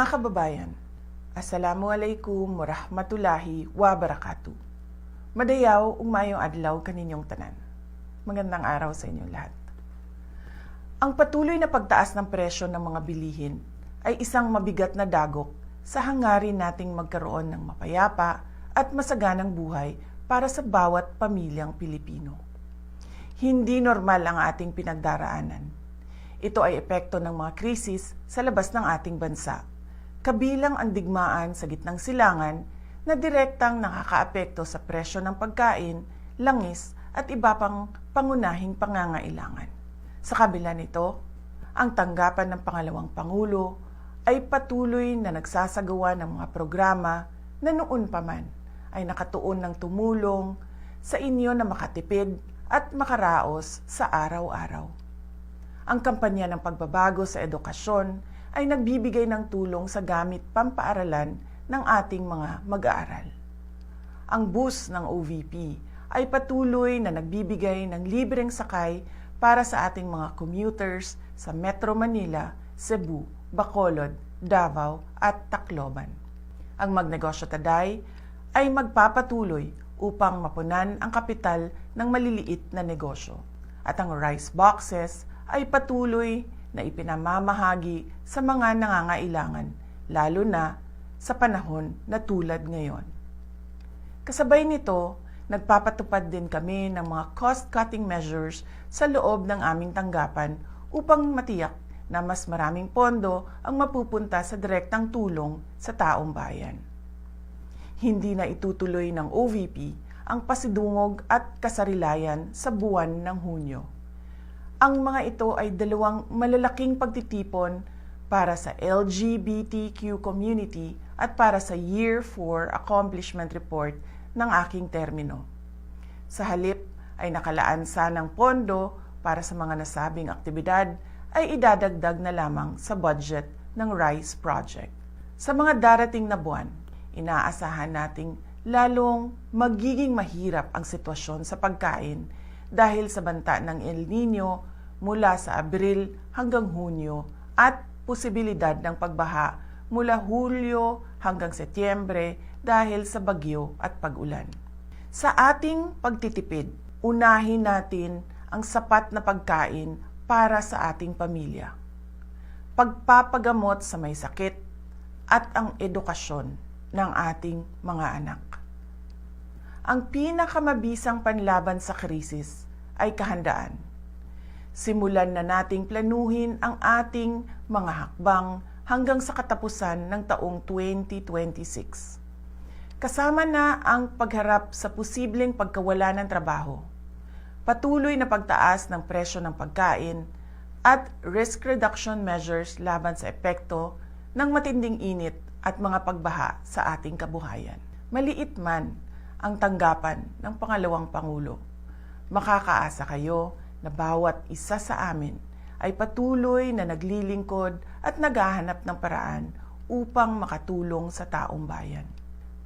Mga kababayan, Assalamualaikum warahmatullahi wabarakatuh. Madayaw ug maayong adlaw kaninyong tanan. Magandang araw sa inyong lahat. Ang patuloy na pagtaas ng presyo ng mga bilihin ay isang mabigat na dagok sa hangarin nating magkaroon ng mapayapa at masaganang buhay para sa bawat pamilyang Pilipino. Hindi normal ang ating pinagdaraanan. Ito ay epekto ng mga krisis sa labas ng ating bansa, kabilang ang digmaan sa gitnang silangan na direktang nakakaapekto sa presyo ng pagkain, langis at iba pang pangunahing pangangailangan. Sa kabila nito, ang tanggapan ng pangalawang Pangulo ay patuloy na nagsasagawa ng mga programa na noon pa man ay nakatuon ng tumulong sa inyo na makatipid at makaraos sa araw-araw. Ang kampanya ng pagbabago sa edukasyon ay nagbibigay ng tulong sa gamit pampaaralan ng ating mga mag-aaral. Ang bus ng OVP ay patuloy na nagbibigay ng libreng sakay para sa ating mga commuters sa Metro Manila, Cebu, Bacolod, Davao at Tacloban. Ang Magnegosyo Taday ay magpapatuloy upang mapunan ang kapital ng maliliit na negosyo. At ang rice boxes ay patuloy na ipinamamahagi sa mga nangangailangan, lalo na sa panahon na tulad ngayon. Kasabay nito, nagpapatupad din kami ng mga cost-cutting measures sa loob ng aming tanggapan upang matiyak na mas maraming pondo ang mapupunta sa direktang tulong sa taong bayan. Hindi na itutuloy ng OVP ang pasidungog at kasarilayan sa buwan ng Hunyo. Ang mga ito ay dalawang malalaking pagtitipon para sa LGBTQ community at para sa Year 4 Accomplishment Report ng aking termino. Sa halip ay nakalaan sanang pondo para sa mga nasabing aktibidad ay idadagdag na lamang sa budget ng RICE project. Sa mga darating na buwan, inaasahan nating lalong magiging mahirap ang sitwasyon sa pagkain dahil sa banta ng El Nino mula sa Abril hanggang Hunyo at posibilidad ng pagbaha mula Hulyo hanggang Setyembre dahil sa bagyo at pag-ulan. Sa ating pagtitipid, unahin natin ang sapat na pagkain para sa ating pamilya, pagpapagamot sa may sakit at ang edukasyon ng ating mga anak. Ang pinakamabisang panlaban sa krisis ay kahandaan. Simulan na nating planuhin ang ating mga hakbang hanggang sa katapusan ng taong 2026. Kasama na ang pagharap sa posibleng pagkawala ng trabaho, patuloy na pagtaas ng presyo ng pagkain, at risk reduction measures laban sa epekto ng matinding init at mga pagbaha sa ating kabuhayan. Maliit man ang tanggapan ng pangalawang Pangulo, makakaasa kayo na bawat isa sa amin ay patuloy na naglilingkod at naghahanap ng paraan upang makatulong sa taong bayan.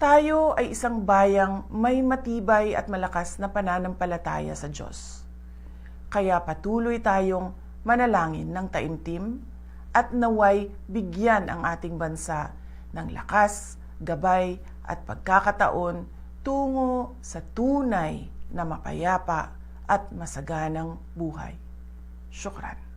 Tayo ay isang bayang may matibay at malakas na pananampalataya sa Diyos. Kaya patuloy tayong manalangin ng taimtim at naway bigyan ang ating bansa ng lakas, gabay at pagkakataon tungo sa tunay na mapayapa at masaganang buhay. Syukran.